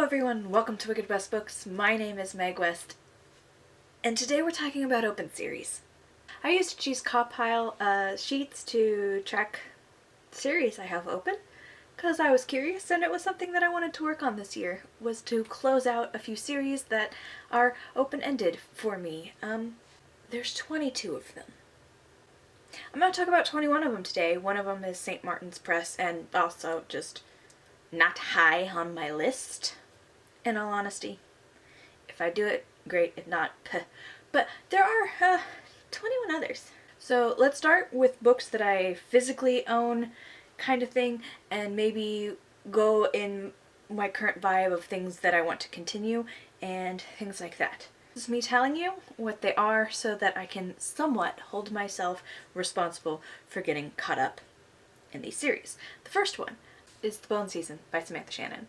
Hello everyone, welcome to Wicked West Books. My name is Meg West, and today we're talking about open series. I used to choose CAWPILE sheets to track the series I have open, because I was curious and it was something that I wanted to work on this year, was to close out a few series that are open-ended for me. There's 22 of them. I'm going to talk about 21 of them today. One of them is St. Martin's Press, and also just not high on my list, in all honesty. If I do it, great. If not, peh. But there are 21 others. So let's start with books that I physically own, kind of thing, and maybe go in my current vibe of things that I want to continue and things like that. This is me telling you what they are so that I can somewhat hold myself responsible for getting caught up in these series. The first one is The Bone Season by Samantha Shannon.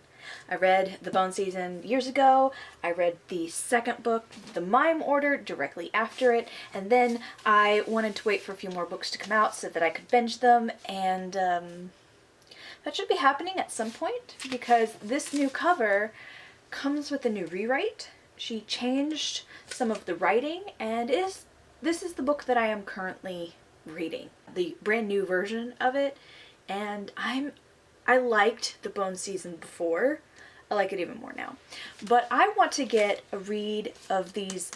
I read The Bone Season years ago. I read the second book, The Mime Order, directly after it, and then I wanted to wait for a few more books to come out so that I could binge them, and that should be happening at some point because this new cover comes with a new rewrite. She changed some of the writing, and this is the book that I am currently reading, the brand new version of it, and I liked The Bone Season before. I like it even more now. But I want to get a read of these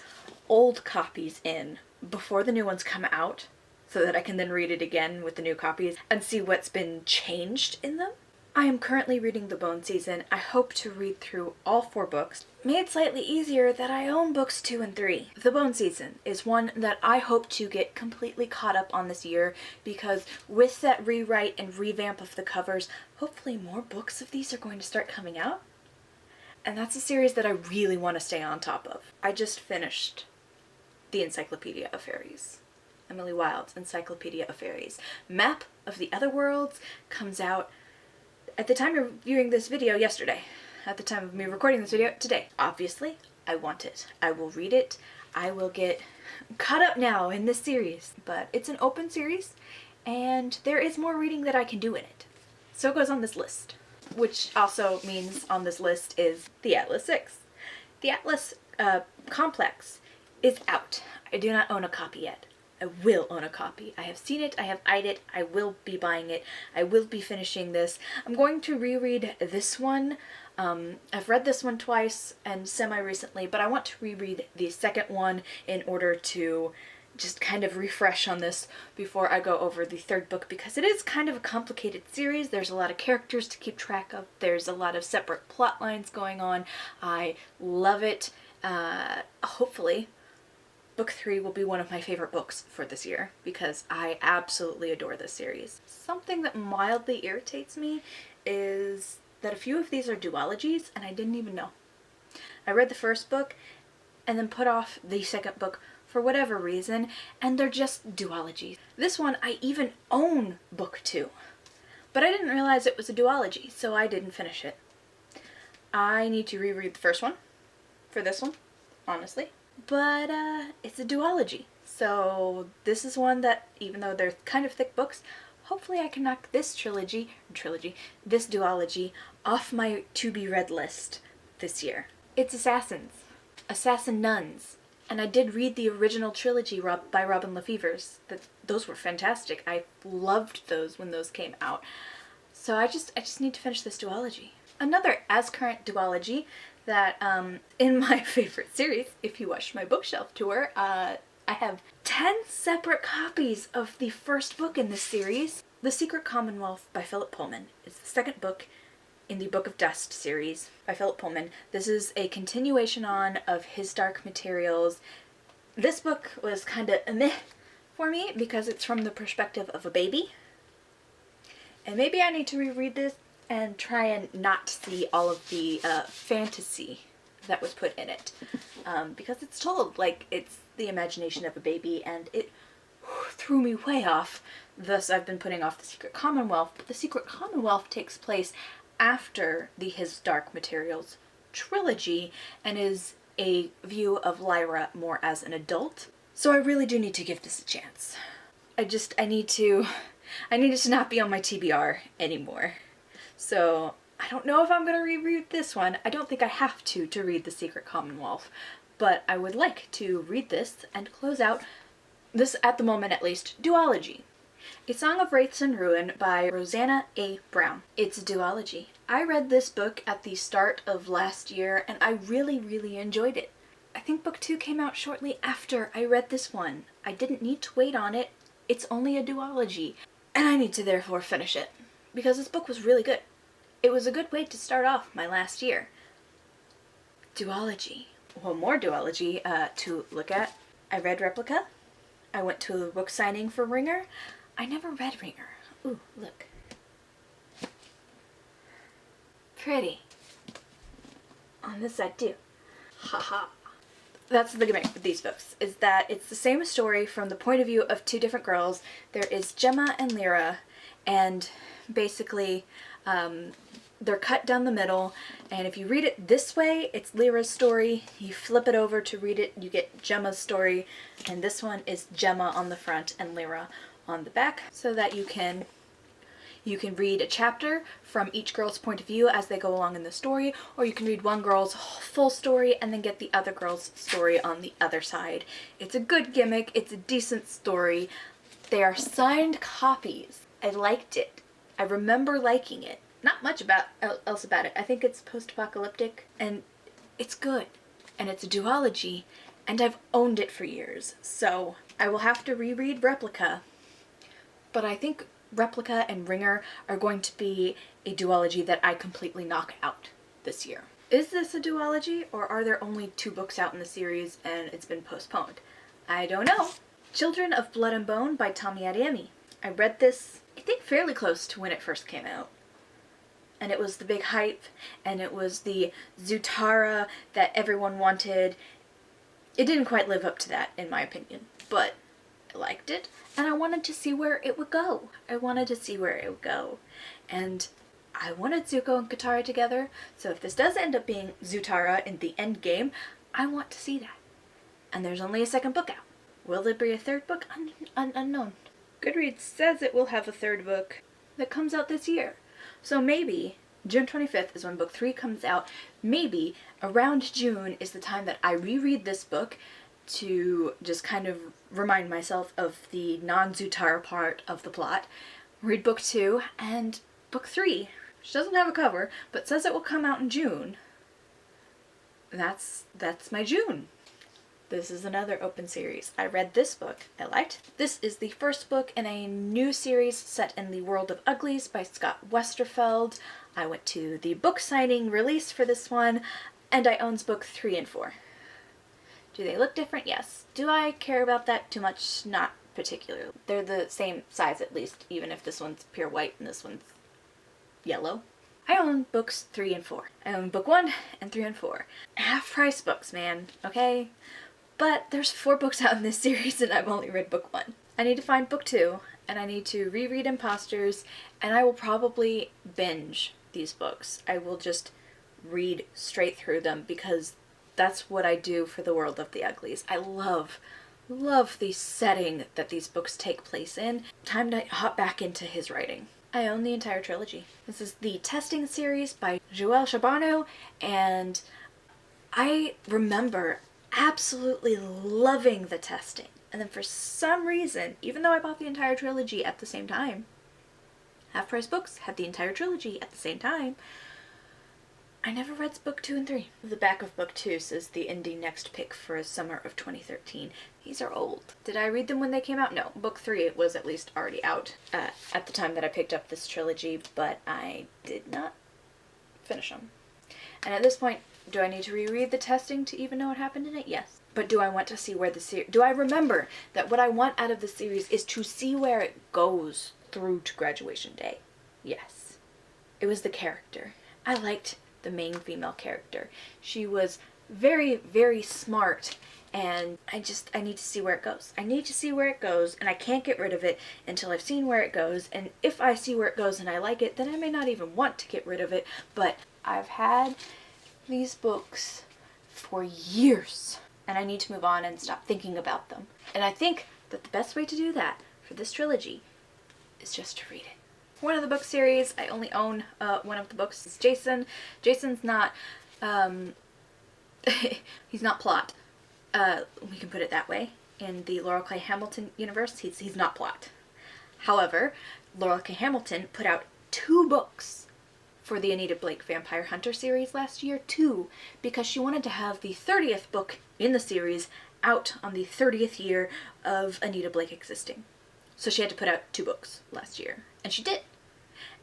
old copies in before the new ones come out so that I can then read it again with the new copies and see what's been changed in them. I am currently reading The Bone Season. I hope to read through all 4 books. Made slightly easier that I own books 2 and 3. The Bone Season is one that I hope to get completely caught up on this year because with that rewrite and revamp of the covers, hopefully more books of these are going to start coming out. And that's a series that I really want to stay on top of. I just finished The Encyclopedia of Fairies. Emily Wilde's Encyclopedia of Fairies. Map of the Other Worlds comes out at the time you're viewing this video yesterday. At the time of me recording this video today. Obviously, I want it. I will read it. I will get caught up now in this series. But it's an open series, and there is more reading that I can do in it. So it goes on this list. Which also means on this list is The Atlas 6. The Atlas Complex is out. I do not own a copy yet. I will own a copy. I have seen it, I have eyed it, I will be buying it, I will be finishing this. I'm going to reread this one. I've read this one twice and semi-recently, but I want to reread the second one in order to just kind of refresh on this before I go over the third book because it is kind of a complicated series. There's a lot of characters to keep track of. There's a lot of separate plot lines going on. I love it. Hopefully Book 3 will be one of my favorite books for this year because I absolutely adore this series. Something that mildly irritates me is that a few of these are duologies and I didn't even know. I read the first book and then put off the second book for whatever reason, and they're just duologies. This one I even own book 2, but I didn't realize it was a duology, so I didn't finish it. I need to reread the first one for this one, honestly. But it's a duology, so this is one that, even though they're kind of thick books, hopefully I can knock this this duology off my to-be-read list this year. It's Assassins, Assassin Nuns, and I did read the original trilogy by Robin LaFevers. Those were fantastic. I loved those when those came out. So I just need to finish this duology. Another as-current duology that in my favorite series, if you watched my bookshelf tour, I have 10 separate copies of the first book in this series. The Secret Commonwealth by Philip Pullman is the second book in the Book of Dust series by Philip Pullman. This is a continuation on of his Dark Materials. This book was kind of meh for me because it's from the perspective of a baby. And maybe I need to reread this and try and not see all of the fantasy that was put in it. Because it's told like it's the imagination of a baby, and it threw me way off. Thus, I've been putting off The Secret Commonwealth. But The Secret Commonwealth takes place after the His Dark Materials trilogy and is a view of Lyra more as an adult. So I really do need to give this a chance. I needed to not be on my TBR anymore. So I don't know if I'm going to reread this one. I don't think I have to read The Secret Commonwealth, but I would like to read this and close out this, at the moment at least, duology. A Song of Wraiths and Ruin by Rosanna A. Brown. It's a duology. I read this book at the start of last year and I really, really enjoyed it. I think book 2 came out shortly after I read this one. I didn't need to wait on it. It's only a duology, and I need to therefore finish it, because this book was really good. It was a good way to start off my last year. Duology. Well, more duology to look at. I read Replica. I went to a book signing for Ringer. I never read Ringer. Ooh, look. Pretty. On this side too. Haha. That's the gimmick with these books, is that it's the same story from the point of view of two different girls. There is Gemma and Lyra, and basically they're cut down the middle, and if you read it this way, it's Lyra's story. You flip it over to read it, you get Gemma's story, and this one is Gemma on the front and Lyra on the back, so that you can read a chapter from each girl's point of view as they go along in the story, or you can read one girl's full story and then get the other girl's story on the other side. It's a good gimmick, it's a decent story. They are signed copies. I liked it. I remember liking it. Not much else about it. I think it's post-apocalyptic, and it's good. And it's a duology, and I've owned it for years, so I will have to reread Replica. But I think Replica and Ringer are going to be a duology that I completely knock out this year. Is this a duology, or are there only 2 books out in the series and it's been postponed? I don't know. Children of Blood and Bone by Tomi Adeyemi. I read this, I think, fairly close to when it first came out. And it was the big hype, and it was the Zutara that everyone wanted. It didn't quite live up to that, in my opinion, but I liked it, and I wanted to see where it would go. And I wanted Zuko and Katara together, so if this does end up being Zutara in the end game, I want to see that. And there's only a 2nd book out. Will there be a 3rd book? Unknown. Goodreads says it will have a 3rd book that comes out this year. So maybe June 25th is when book 3 comes out. Maybe around June is the time that I reread this book to just kind of remind myself of the non-Zutara part of the plot. Read book 2 and book 3, which doesn't have a cover, but says it will come out in June. That's my June. This is another open series. I read this book. I liked it. This is the 1st book in a new series set in the world of Uglies by Scott Westerfeld. I went to the book signing release for this one, and I owns book 3 and 4. Do they look different? Yes. Do I care about that too much? Not particularly. They're the same size at least, even if this one's pure white and this one's yellow. I own books 3 and 4. I own book 1 and 3 and 4. Half-price books, man, okay? But there's 4 books out in this series and I've only read book 1. I need to find book 2, and I need to reread Imposters, and I will probably binge these books. I will just read straight through them because that's what I do for the world of the Uglies. I love the setting that these books take place in. Time to hop back into his writing. I own the entire trilogy. This is the Testing series by Joël Charbonneau, and I remember absolutely loving the Testing. And then for some reason, even though I bought the entire trilogy at the same time, Half Price Books had the entire trilogy at the same time, I never read book 2 and 3. The back of book 2 says the indie next pick for summer of 2013. These are old. Did I read them when they came out? No. Book 3 was at least already out at the time that I picked up this trilogy, but I did not finish them. And at this point, do I need to reread the Testing to even know what happened in it? Yes. But do I want to see where the series... Do I remember that what I want out of the series is to see where it goes through to graduation day? Yes. It was the character. I liked the main female character. She was very, very smart, and I need to see where it goes. I need to see where it goes, and I can't get rid of it until I've seen where it goes, and if I see where it goes and I like it, then I may not even want to get rid of it, but I've had these books for years, and I need to move on and stop thinking about them. And I think that the best way to do that for this trilogy is just to read it. one of the book series. I only own one of the books. It's Jason. Jason's not, he's not plot. We can put it that way. In the Laurell K. Hamilton universe, he's not plot. However, Laurell K. Hamilton put out 2 books for the Anita Blake Vampire Hunter series last year, 2, because she wanted to have the 30th book in the series out on the 30th year of Anita Blake existing. So she had to put out 2 books last year, and she did.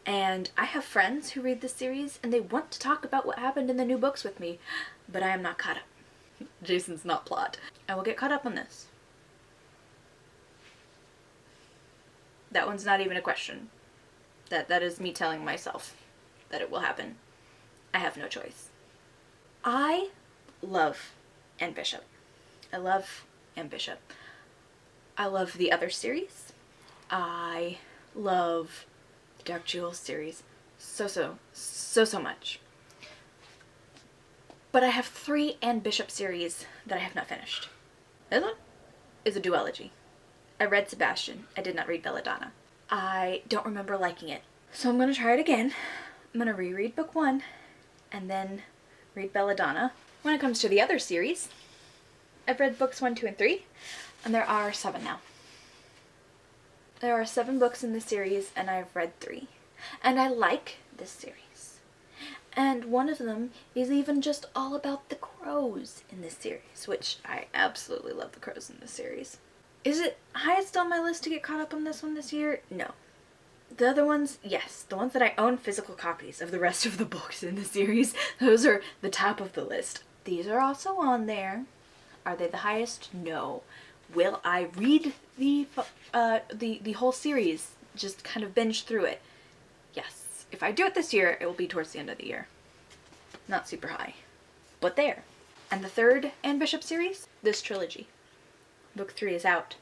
And I have friends who read this series, and they want to talk about what happened in the new books with me, but I am not caught up. Jason's not plot. I will get caught up on this. That one's not even a question. That is me telling myself that it will happen. I have no choice. I love Anne Bishop. I love Anne Bishop. I love the other series. I love the Dark Jewels series so much. But I have 3 Anne Bishop series that I have not finished. This one is a duology. I read Sebastian. I did not read Belladonna. I don't remember liking it. So I'm going to try it again. I'm going to reread book 1 and then read Belladonna. When it comes to the other series, I've read books 1, 2, and 3, and there are 7 now. There are 7 books in the series, and I've read 3. And I like this series. And one of them is even just all about the crows in this series, which I absolutely love the crows in this series. Is it highest on my list to get caught up on this one this year? No. The other ones, yes. The ones that I own physical copies of the rest of the books in the series, those are the top of the list. These are also on there. Are they the highest? No. Will I read the whole series, just kind of binge through it? Yes. If I do it this year, it will be towards the end of the year. Not super high. But there. And the third Anne Bishop series? This trilogy. Book 3 is out.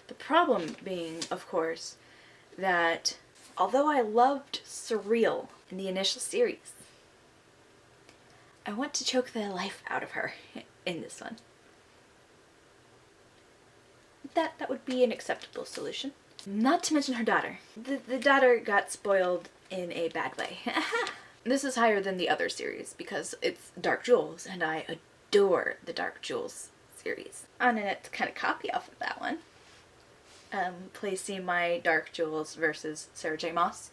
The problem being, of course, that although I loved Surreal in the initial series, I want to choke the life out of her in this one. That would be an acceptable solution. Not to mention her daughter. The daughter got spoiled in a bad way. This is higher than the other series because it's Dark Jewels, and I adore the Dark Jewels series. On a kind of copy off of that one. Please see my Dark Jewels versus Sarah J. Maas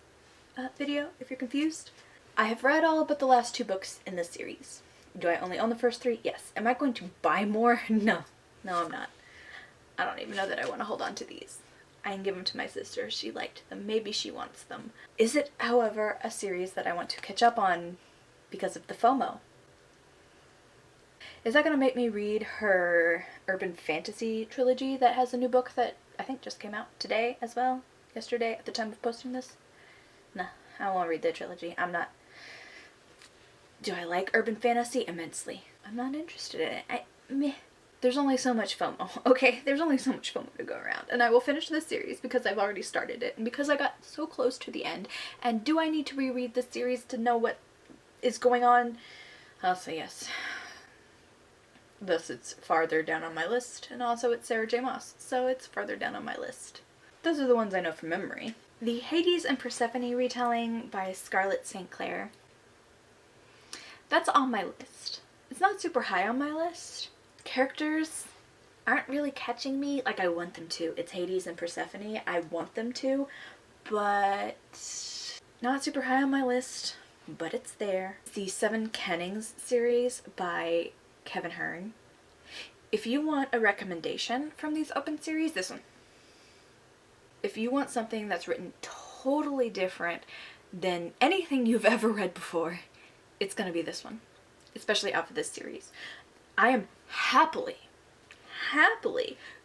video if you're confused. I have read all but the last 2 books in this series. Do I only own the first 3? Yes. Am I going to buy more? No. No, I'm not. I don't even know that I want to hold on to these. I can give them to my sister. She liked them. Maybe she wants them. Is it, however, a series that I want to catch up on because of the FOMO? Is that going to make me read her urban fantasy trilogy that has a new book that I think just came out today as well? Yesterday at the time of posting this? Nah, I won't read the trilogy. I'm not... Do I like urban fantasy? Immensely. I'm not interested in it. Meh. There's only so much FOMO, okay? There's only so much FOMO to go around. And I will finish this series because I've already started it and because I got so close to the end. And do I need to reread this series to know what is going on? I'll say yes. Thus it's farther down on my list, and also it's Sarah J. Maas, so it's farther down on my list. Those are the ones I know from memory. The Hades and Persephone retelling by Scarlett St. Clair. That's on my list. It's not super high on my list. Characters aren't really catching me like I want them to. It's Hades and Persephone. I want them to, but not super high on my list, but it's there. The Seven Kennings series by Kevin Hearn. If you want a recommendation from these open series, this one. If you want something that's written totally different than anything you've ever read before, it's gonna be this one, especially out of this series. I am happily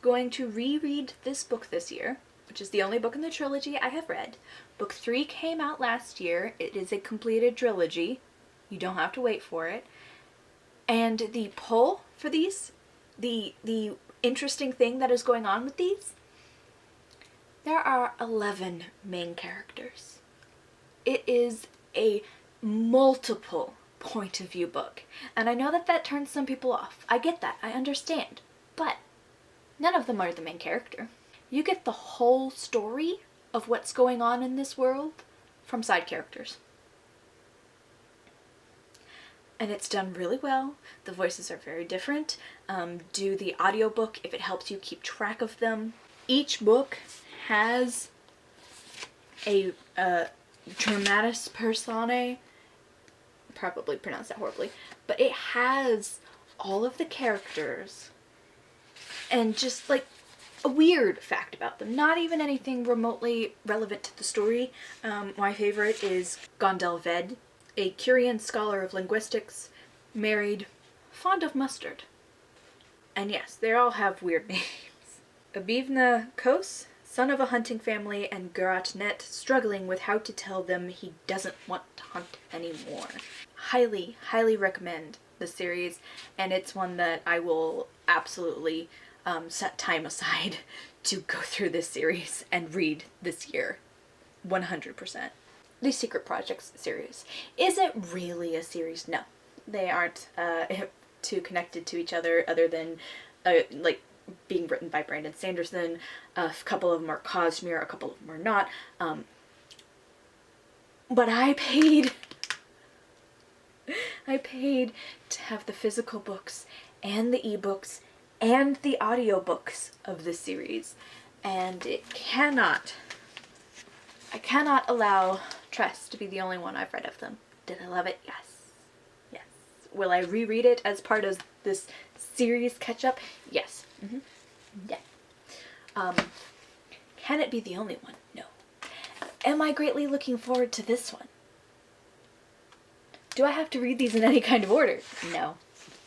going to reread this book this year, which is the only book in the trilogy I have read. Book 3 came out last year. It is a completed trilogy. You don't have to wait for it. And the pull for these, the interesting thing that is going on with these, there are 11 main characters. It is a multiple point of view book. And I know that that turns some people off. I get that. I understand. But none of them are the main character. You get the whole story of what's going on in this world from side characters. And it's done really well. The voices are very different. Do the audiobook if it helps you keep track of them. Each book has a dramatis personae, probably pronounced that horribly, but it has all of the characters and just like a weird fact about them. Not even anything remotely relevant to the story. My favorite is Gondel Ved, a Curian scholar of linguistics, married, fond of mustard. And yes, they all have weird names. Abivna Kos, son of a hunting family, and Gurat Net struggling with how to tell them he doesn't want to hunt anymore. Highly, highly recommend the series, and it's one that I will absolutely set time aside to go through this series and read this year. 100%. The Secret Projects series. Is it really a series? No. They aren't too connected to each other than like being written by Brandon Sanderson. A couple of them are Cosmere, a couple of them are not. But I paid to have the physical books and the ebooks and the audiobooks of this series, and I cannot allow Tress to be the only one I've read of them. Did I love it? Yes. Yes. Will I reread it as part of this series catch-up? Yes. Mm-hmm. Yeah. Can it be the only one? No. Am I greatly looking forward to this one? Do I have to read these in any kind of order? No,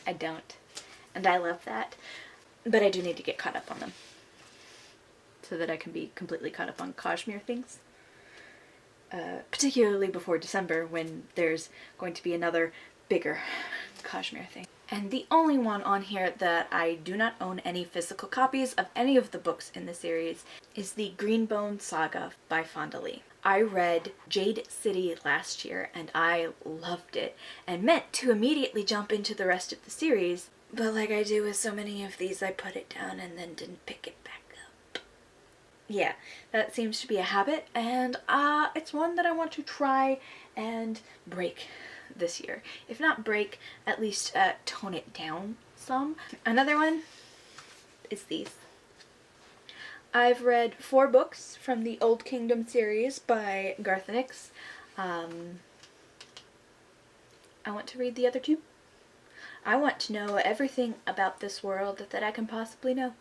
I don't. And I love that. But I do need to get caught up on them, so that I can be completely caught up on Cosmere things. Particularly before December, when there's going to be another bigger Cosmere thing. And the only one on here that I do not own any physical copies of any of the books in the series is the Greenbone Saga by Fonda Lee. I read Jade City last year and I loved it and meant to immediately jump into the rest of the series, but like I do with so many of these, I put it down and then didn't pick it back up. Yeah, that seems to be a habit, and it's one that I want to try and break this year. If not break, at least tone it down some. Another one is these. I've read 4 books from the Old Kingdom series by Garth Nix. I want to read the other 2. I want to know everything about this world that I can possibly know.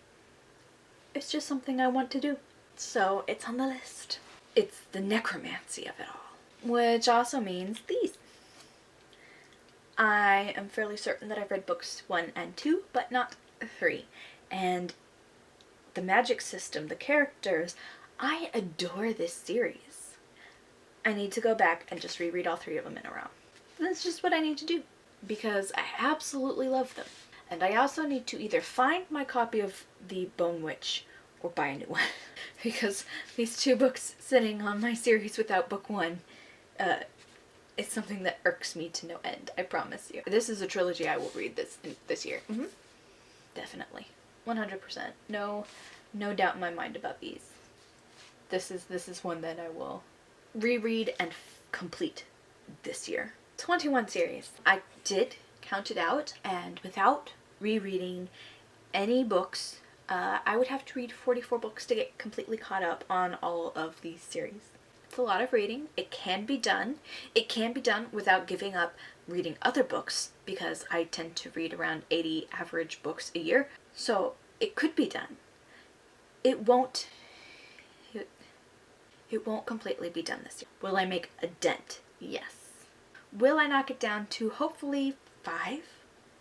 It's just something I want to do. So it's on the list. It's the necromancy of it all. Which also means these. I am fairly certain that I've read books 1 and 2, but not 3. And the magic system, the characters, I adore this series. I need to go back and just reread all 3 of them in a row. That's just what I need to do, because I absolutely love them. And I also need to either find my copy of The Bone Witch or buy a new one. Because these 2 books sitting on my series without book 1, it's something that irks me to no end, I promise you. This is a trilogy I will read this year. Mm-hmm. Definitely. 100%. No doubt in my mind about these. This is one that I will reread and complete this year. 21 series. I did count it out, and without rereading any books, I would have to read 44 books to get completely caught up on all of these series. It's a lot of reading. It can be done. It can be done without giving up reading other books, because I tend to read around 80 average books a year. So it could be done. It won't completely be done this year. Will I make a dent? Yes. Will I knock it down to hopefully 5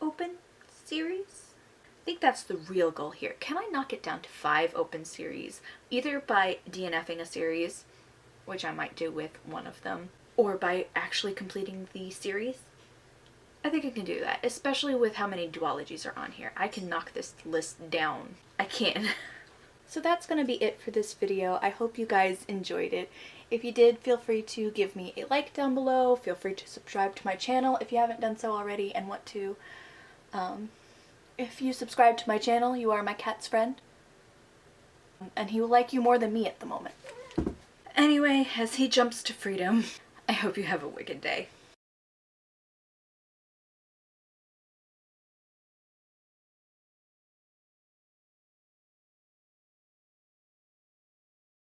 open series? I think that's the real goal here. Can I knock it down to 5 open series, either by DNFing a series, which I might do with one of them, or by actually completing the series? I think I can do that, especially with how many duologies are on here. I can knock this list down. I can. So that's going to be it for this video. I hope you guys enjoyed it. If you did, feel free to give me a like down below. Feel free to subscribe to my channel if you haven't done so already and want to. If you subscribe to my channel, you are my cat's friend. And he will like you more than me at the moment. Anyway, as he jumps to freedom, I hope you have a wicked day.